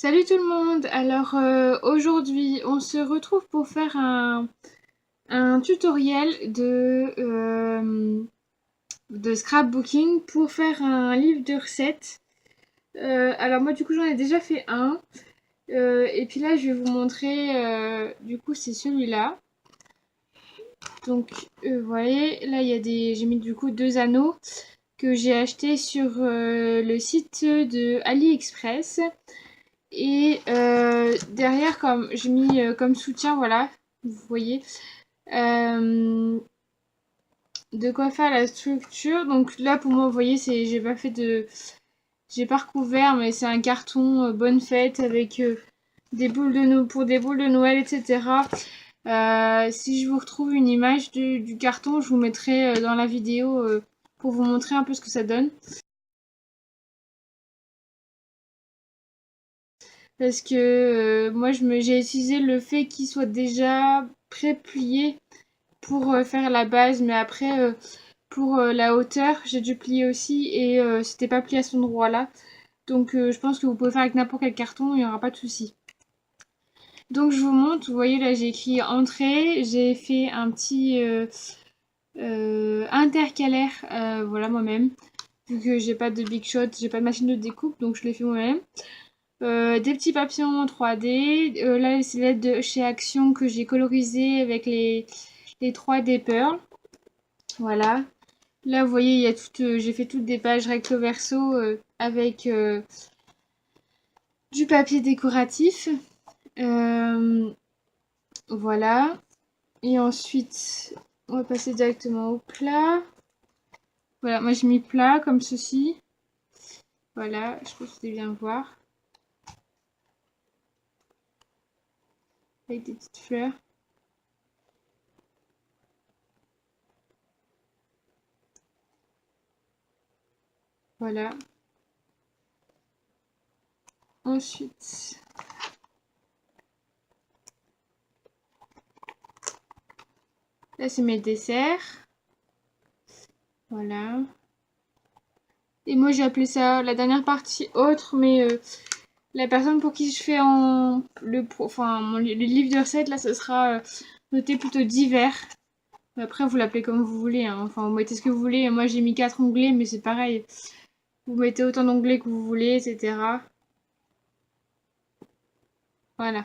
Salut tout le monde! Alors aujourd'hui on se retrouve pour faire un tutoriel de scrapbooking pour faire un livre de recettes. Alors moi du coup j'en ai déjà fait un. Et puis là je vais vous montrer, du coup c'est celui-là. Donc vous voyez là il y a j'ai mis du coup deux anneaux que j'ai acheté sur le site de AliExpress. Et derrière, comme j'ai mis comme soutien, voilà, vous voyez, euh, de quoi faire la structure. Donc là, pour moi, vous voyez, j'ai pas fait j'ai pas recouvert, mais c'est un carton bonne fête avec des boules de pour des boules de Noël, etc. Si je vous retrouve une image du carton, je vous mettrai dans la vidéo pour vous montrer un peu ce que ça donne. Parce que moi, j'ai utilisé le fait qu'il soit déjà pré-plié pour faire la base, mais après, pour la hauteur, j'ai dû plier aussi et c'était pas plié à cet endroit-là. Donc, je pense que vous pouvez faire avec n'importe quel carton, il n'y aura pas de souci. Donc, je vous montre, vous voyez là, j'ai écrit entrée, j'ai fait un petit intercalaire, voilà, moi-même. Vu que j'ai pas de big shot, j'ai pas de machine de découpe, donc je l'ai fait moi-même. Des petits papillons en 3D. Là, c'est l'aide de chez Action que j'ai colorisé avec les 3D Pearl. Voilà. Là, vous voyez, il y a j'ai fait toutes des pages recto verso avec du papier décoratif. Euh, voilà. Et ensuite, on va passer directement au plat. Voilà, moi j'ai mis plat comme ceci. Voilà, je pense que vous allez bien voir. Avec des petites fleurs. Voilà. Ensuite, là c'est mes desserts. Voilà. Et moi j'ai appelé ça la dernière partie autre, mais la personne pour qui je fais le livre de recettes, là, ce sera noté plutôt divers. Après, vous l'appelez comme vous voulez, hein. Enfin, vous mettez ce que vous voulez. Moi, j'ai mis 4 onglets, mais c'est pareil. Vous mettez autant d'onglets que vous voulez, etc. Voilà.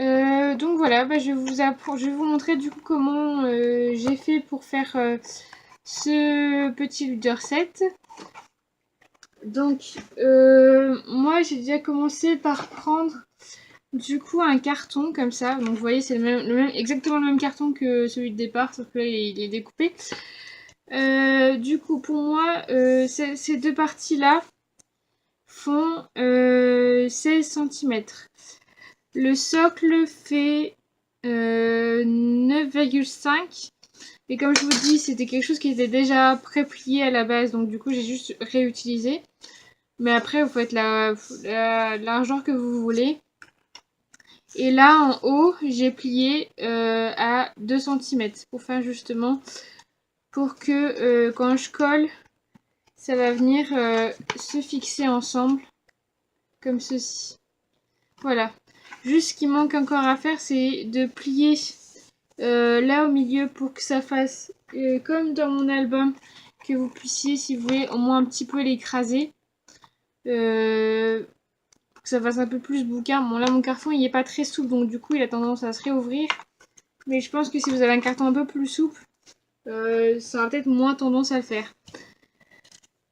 Donc voilà, bah, je vais vous montrer du coup comment j'ai fait pour faire ce petit livre de recettes. Donc, moi, j'ai déjà commencé par prendre du coup un carton comme ça. Donc, vous voyez, c'est exactement le même carton que celui de départ, sauf que là, il est découpé. Du coup, pour moi, ces deux parties-là font 16 cm. Le socle fait 9,5. Et comme je vous dis, c'était quelque chose qui était déjà pré-plié à la base. Donc, du coup, j'ai juste réutilisé. Mais après, vous faites la largeur que vous voulez. Et là, en haut, j'ai plié à 2 cm pour faire justement, pour que quand je colle, ça va venir se fixer ensemble, comme ceci. Voilà. Juste ce qui manque encore à faire, c'est de plier là au milieu pour que ça fasse comme dans mon album, que vous puissiez, si vous voulez, au moins un petit peu l'écraser. Pour que ça fasse un peu plus bouquin. Bon, là, mon carton, il est pas très souple, donc du coup, il a tendance à se réouvrir. Mais je pense que si vous avez un carton un peu plus souple, ça aura peut-être moins tendance à le faire.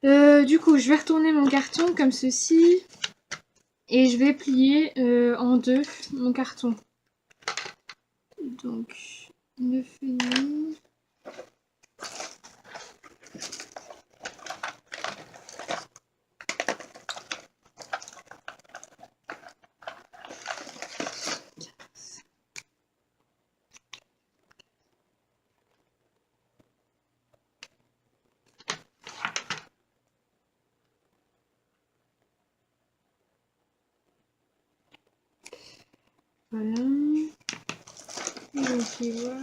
Du coup, je vais retourner mon carton comme ceci. Et je vais plier en deux mon carton. Donc, 9,5. Voilà. Donc, voilà.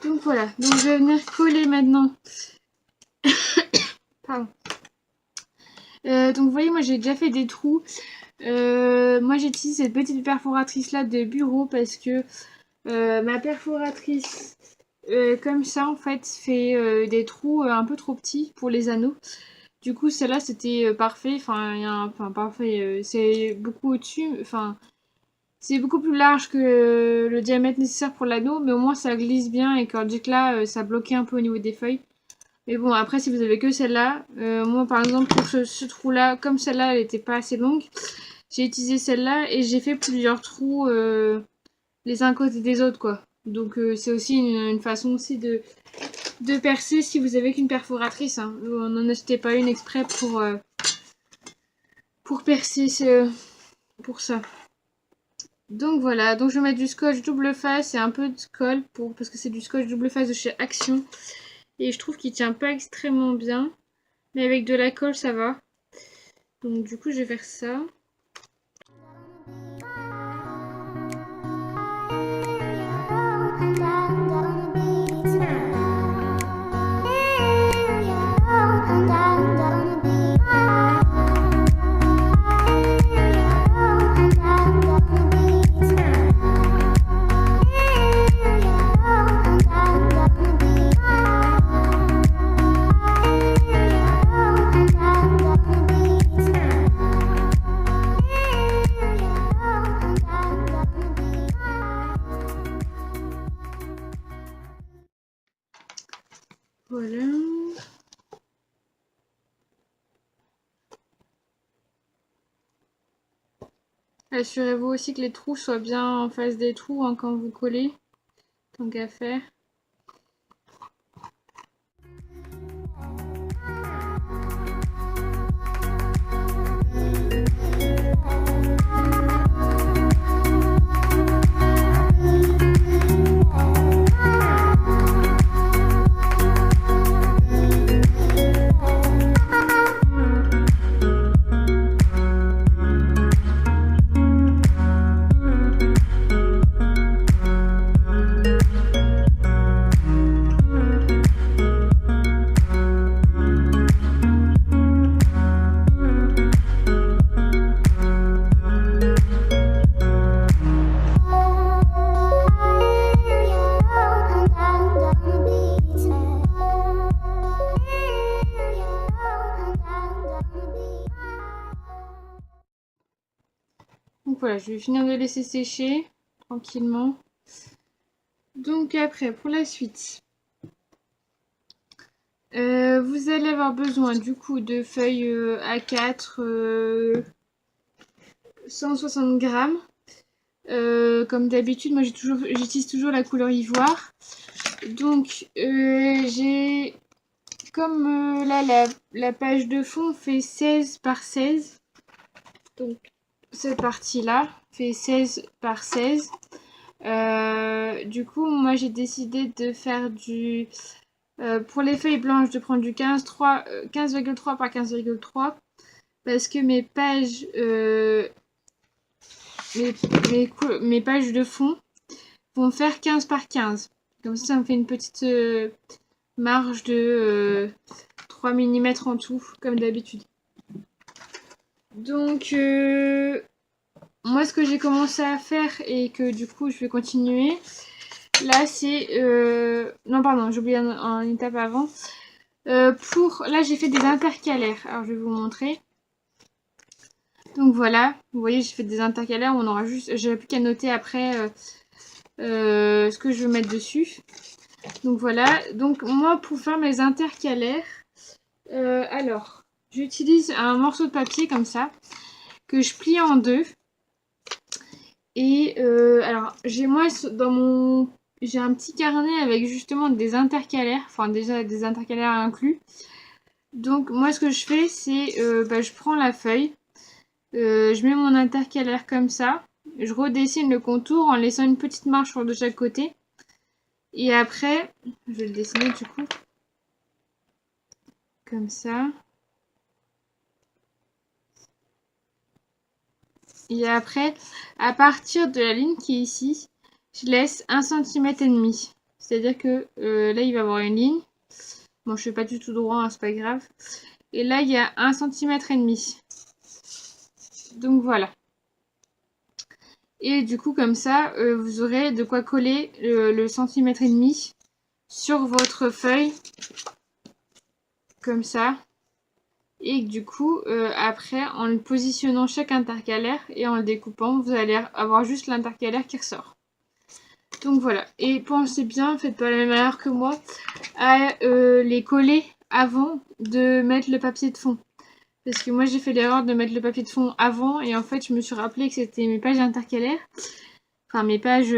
Donc voilà, donc je vais venir coller maintenant. Pardon. Donc vous voyez, moi j'ai déjà fait des trous. Moi j'utilise cette petite perforatrice là de bureau parce que ma perforatrice comme ça en fait fait des trous un peu trop petits pour les anneaux. Du coup celle-là c'était parfait, enfin parfait, c'est beaucoup au-dessus, enfin c'est beaucoup plus large que le diamètre nécessaire pour l'anneau, mais au moins ça glisse bien et quand que là ça bloquait un peu au niveau des feuilles. Mais bon, après, si vous avez que celle-là, moi par exemple, pour ce trou-là, comme celle-là, elle était pas assez longue, j'ai utilisé celle-là et j'ai fait plusieurs trous les uns à côté des autres, quoi. Donc c'est aussi une façon aussi de percer si vous avez qu'une perforatrice. Hein. N'en achetez pas une exprès pour percer pour ça. Donc voilà, donc je vais mettre du scotch double face et un peu de colle parce que c'est du scotch double face de chez Action. Et je trouve qu'il tient pas extrêmement bien. Mais avec de la colle, ça va. Donc du coup, je vais faire ça. Voilà. Assurez-vous aussi que les trous soient bien en face des trous hein, quand vous collez. Tant qu'à faire. Donc voilà, je vais finir de laisser sécher tranquillement. Donc après, pour la suite, vous allez avoir besoin du coup de feuilles A4 160 grammes. Comme d'habitude, moi j'utilise toujours la couleur ivoire. Donc j'ai comme là la page de fond fait 16 par 16. Donc cette partie là fait 16 par 16. Du coup moi j'ai décidé de faire pour les feuilles blanches de prendre du 15,3 par 15,3 parce que mes pages mes pages de fond vont faire 15 par 15. Comme ça me fait une petite marge de 3 mm en tout, comme d'habitude. Donc, moi, ce que j'ai commencé à faire et que du coup, je vais continuer, là, c'est... non, pardon, j'ai oublié une étape avant. Là, j'ai fait des intercalaires. Alors, je vais vous montrer. Donc, voilà. Vous voyez, j'ai fait des intercalaires. On aura juste... J'avais plus qu'à noter après ce que je veux mettre dessus. Donc voilà, donc moi pour faire mes intercalaires, alors j'utilise un morceau de papier comme ça, que je plie en deux. Et alors j'ai un petit carnet avec justement des intercalaires, enfin déjà des intercalaires inclus. Donc moi ce que je fais c'est, je prends la feuille, je mets mon intercalaire comme ça, je redessine le contour en laissant une petite marge sur de chaque côté. Et après, je vais le dessiner du coup, comme ça. Et après, à partir de la ligne qui est ici, je laisse 1,5 cm. C'est-à-dire que là, il va y avoir une ligne. Bon, je fais pas du tout droit, hein, c'est pas grave. Et là, il y a 1,5 cm. Donc voilà. Et du coup, comme ça, vous aurez de quoi coller le centimètre et demi sur votre feuille. Comme ça. Et du coup, après, en le positionnant chaque intercalaire et en le découpant, vous allez avoir juste l'intercalaire qui ressort. Donc voilà. Et pensez bien, faites pas la même erreur que moi, à les coller avant de mettre le papier de fond. Parce que moi, j'ai fait l'erreur de mettre le papier de fond avant et en fait, je me suis rappelé que c'était mes pages intercalaires. Enfin, mes pages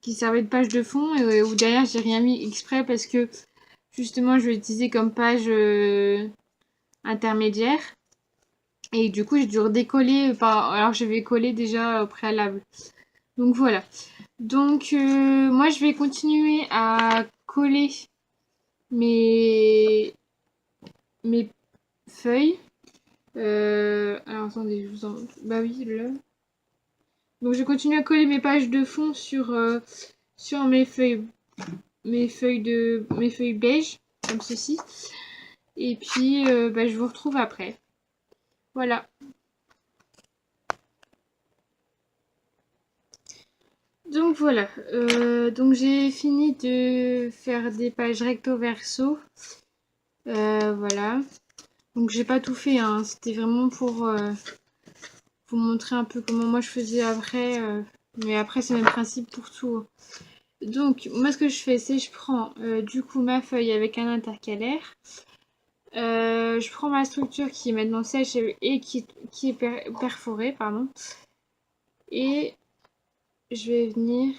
qui servaient de page de fond et où derrière, j'ai rien mis exprès parce que justement, je l'utilisais comme page intermédiaire. Et du coup, j'ai dû redécoller alors que j'avais collé déjà au préalable. Donc voilà. Donc moi, je vais continuer à coller mes feuilles. Alors attendez, je vous en... Bah oui, là. Donc je continue à coller mes pages de fond sur mes feuilles beige, comme ceci. Et puis bah, je vous retrouve après. Voilà. Donc voilà, donc j'ai fini de faire des pages recto verso. Voilà. Donc j'ai pas tout fait, hein. C'était vraiment pour vous montrer un peu comment moi je faisais après. Mais après c'est le même principe pour tout. Donc moi ce que je fais, c'est je prends du coup ma feuille avec un intercalaire. Je prends ma structure qui est maintenant sèche et qui est perforée, pardon. Et je vais venir...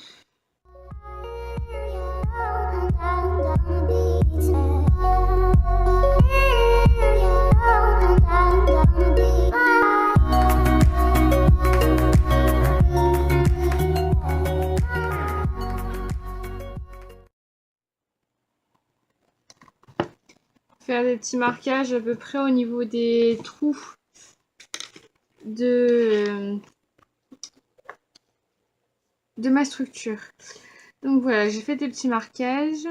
faire des petits marquages à peu près au niveau des trous de ma structure. Donc voilà, j'ai fait des petits marquages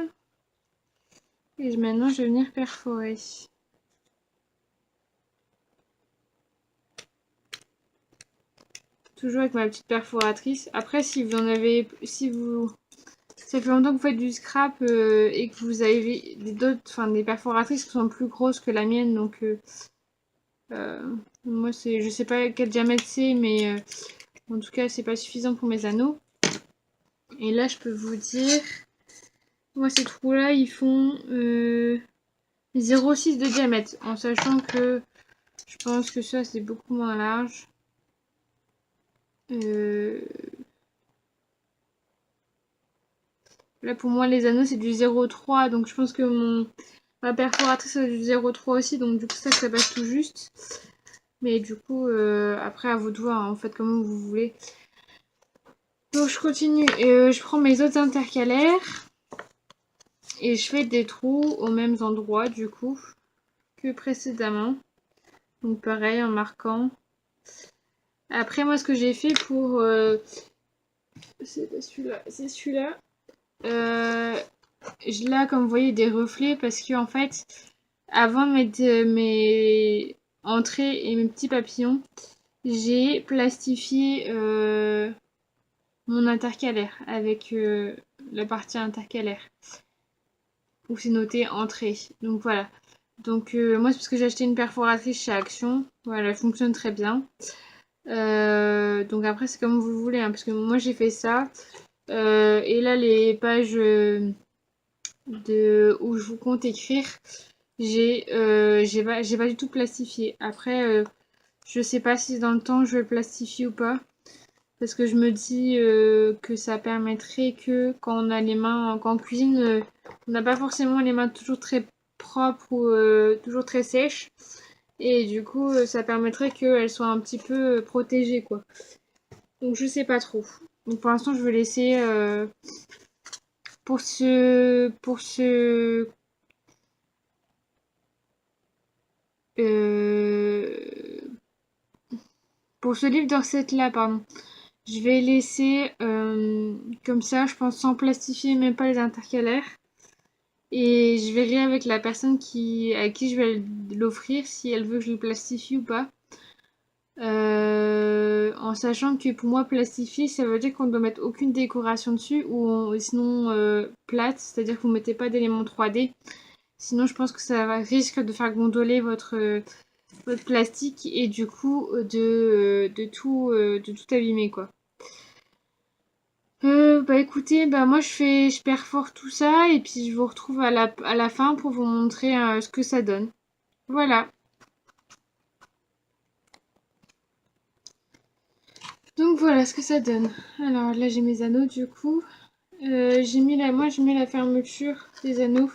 et maintenant je vais venir perforer. Toujours avec ma petite perforatrice. Après, si vous en avez, ça fait longtemps que vous faites du scrap et que vous avez des perforatrices qui sont plus grosses que la mienne, donc moi je sais pas quel diamètre c'est, mais en tout cas c'est pas suffisant pour mes anneaux. Et là je peux vous dire, moi ces trous là ils font 0,6 de diamètre, en sachant que je pense que ça c'est beaucoup moins large. Là pour moi les anneaux c'est du 0,3, donc je pense que ma perforatrice c'est du 0,3 aussi, donc du coup ça passe tout juste. Mais du coup après à vous de voir, hein, en fait comme vous voulez. Donc je continue, je prends mes autres intercalaires et je fais des trous aux mêmes endroits du coup que précédemment. Donc pareil en marquant. Après moi ce que j'ai fait pour... c'est pas celui-là, c'est celui-là. Là comme vous voyez des reflets parce que en fait avant de mettre mes entrées et mes petits papillons, j'ai plastifié mon intercalaire avec la partie intercalaire où c'est noté entrée. Donc voilà. Donc moi c'est parce que j'ai acheté une perforatrice chez Action. Voilà, elle fonctionne très bien. Donc après c'est comme vous voulez, hein, parce que moi j'ai fait ça. Et là les pages où je vous compte écrire, j'ai pas du tout plastifié. Après je sais pas si dans le temps je vais le plastifier ou pas. Parce que je me dis que ça permettrait que quand on a les mains, quand on cuisine, on n'a pas forcément les mains toujours très propres ou toujours très sèches. Et du coup, ça permettrait qu'elles soient un petit peu protégées, quoi. Donc je sais pas trop. Donc pour l'instant, je vais laisser pour ce euh, pour ce livre de recettes là, pardon. Je vais laisser comme ça, je pense, sans plastifier, même pas les intercalaires. Et je verrai avec la personne à qui je vais l'offrir si elle veut que je le plastifie ou pas. En sachant que pour moi, plastifier, ça veut dire qu'on ne doit mettre aucune décoration dessus ou sinon plate, c'est-à-dire que vous ne mettez pas d'éléments 3D. Sinon, je pense que risque de faire gondoler votre plastique et du coup de tout abîmer quoi. Bah écoutez, bah moi je perfore tout ça et puis je vous retrouve à la fin pour vous montrer ce que ça donne. Voilà. Donc voilà ce que ça donne. Alors là j'ai mes anneaux du coup. Moi j'ai mis la fermeture des anneaux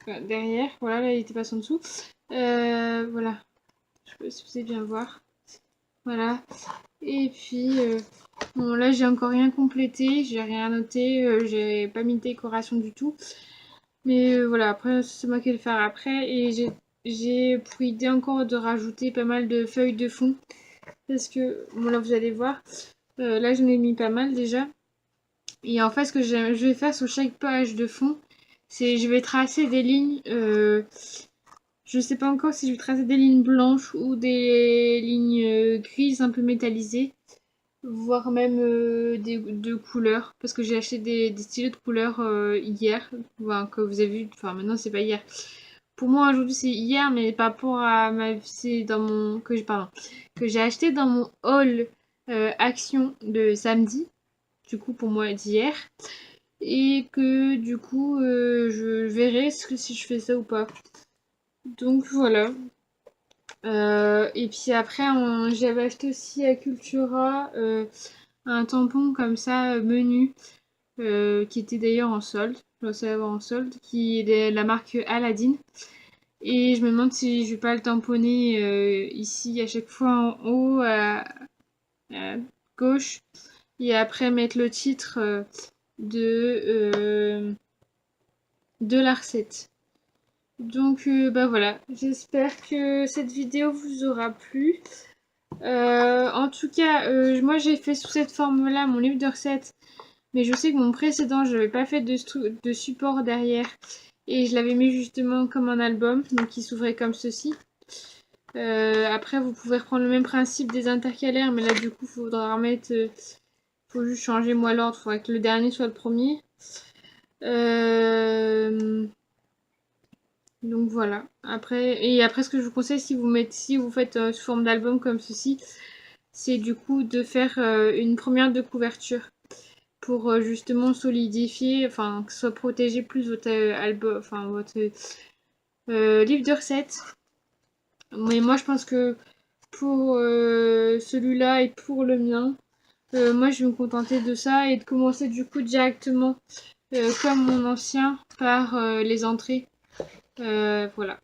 derrière. Voilà, là il était passé en dessous. Voilà. Je sais pas si vous allez bien voir. Voilà. Et puis bon là j'ai encore rien complété, j'ai rien noté, j'ai pas mis de décoration du tout. Mais voilà, après c'est moi qui vais le faire après. Et j'ai pour idée encore de rajouter pas mal de feuilles de fond. Parce que, bon là vous allez voir, là j'en ai mis pas mal déjà. Et en fait ce que je vais faire sur chaque page de fond, c'est je vais tracer des lignes. Je sais pas encore si je vais tracer des lignes blanches ou des lignes grises un peu métallisées. Voire même de couleurs. Parce que j'ai acheté des stylos de couleurs hier. Enfin, que vous avez vu. Enfin maintenant c'est pas hier. Pour moi aujourd'hui c'est hier, mais par rapport à c'est dans mon pardon, que j'ai acheté dans mon haul action de samedi, du coup pour moi d'hier, et que du coup je verrai si je fais ça ou pas. Donc voilà. Et puis après j'avais acheté aussi à Cultura un tampon comme ça menu qui était d'ailleurs en solde. Je dois savoir en solde, qui est de la marque Aladdin. Et je me demande si je vais pas le tamponner ici à chaque fois en haut à gauche et après mettre le titre de, de la recette. Donc bah voilà, j'espère que cette vidéo vous aura plu. En tout cas, moi j'ai fait sous cette forme-là mon livre de recettes, mais je sais que mon précédent, je n'avais pas fait de support derrière et je l'avais mis justement comme un album, donc il s'ouvrait comme ceci. Après, vous pouvez reprendre le même principe des intercalaires, mais là, du coup, il faudra remettre. Faut juste changer moi l'ordre. Il faudra que le dernier soit le premier. Donc voilà. Après, ce que je vous conseille, si vous faites sous forme d'album comme ceci, c'est du coup de faire une première de couverture pour justement solidifier, enfin que ce soit protégé plus votre album, enfin votre livre de recettes. Mais moi, je pense que pour celui-là et pour le mien, moi je vais me contenter de ça et de commencer du coup directement comme mon ancien par les entrées. Voilà.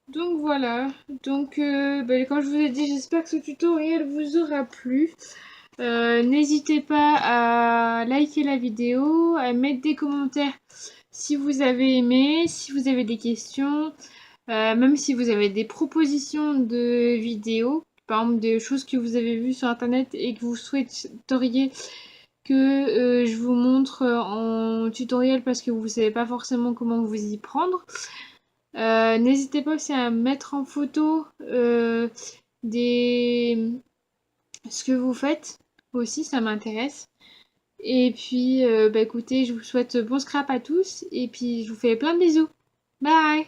Donc voilà. Donc ben, comme je vous ai dit, j'espère que ce tutoriel vous aura plu. N'hésitez pas à liker la vidéo, à mettre des commentaires si vous avez aimé, si vous avez des questions. Même si vous avez des propositions de vidéos, par exemple des choses que vous avez vues sur internet et que vous souhaiteriez que je vous montre en tutoriel parce que vous ne savez pas forcément comment vous y prendre. N'hésitez pas aussi à mettre en photo des... ce que vous faites aussi, ça m'intéresse. Et puis, bah écoutez, je vous souhaite bon scrap à tous et puis je vous fais plein de bisous. Bye!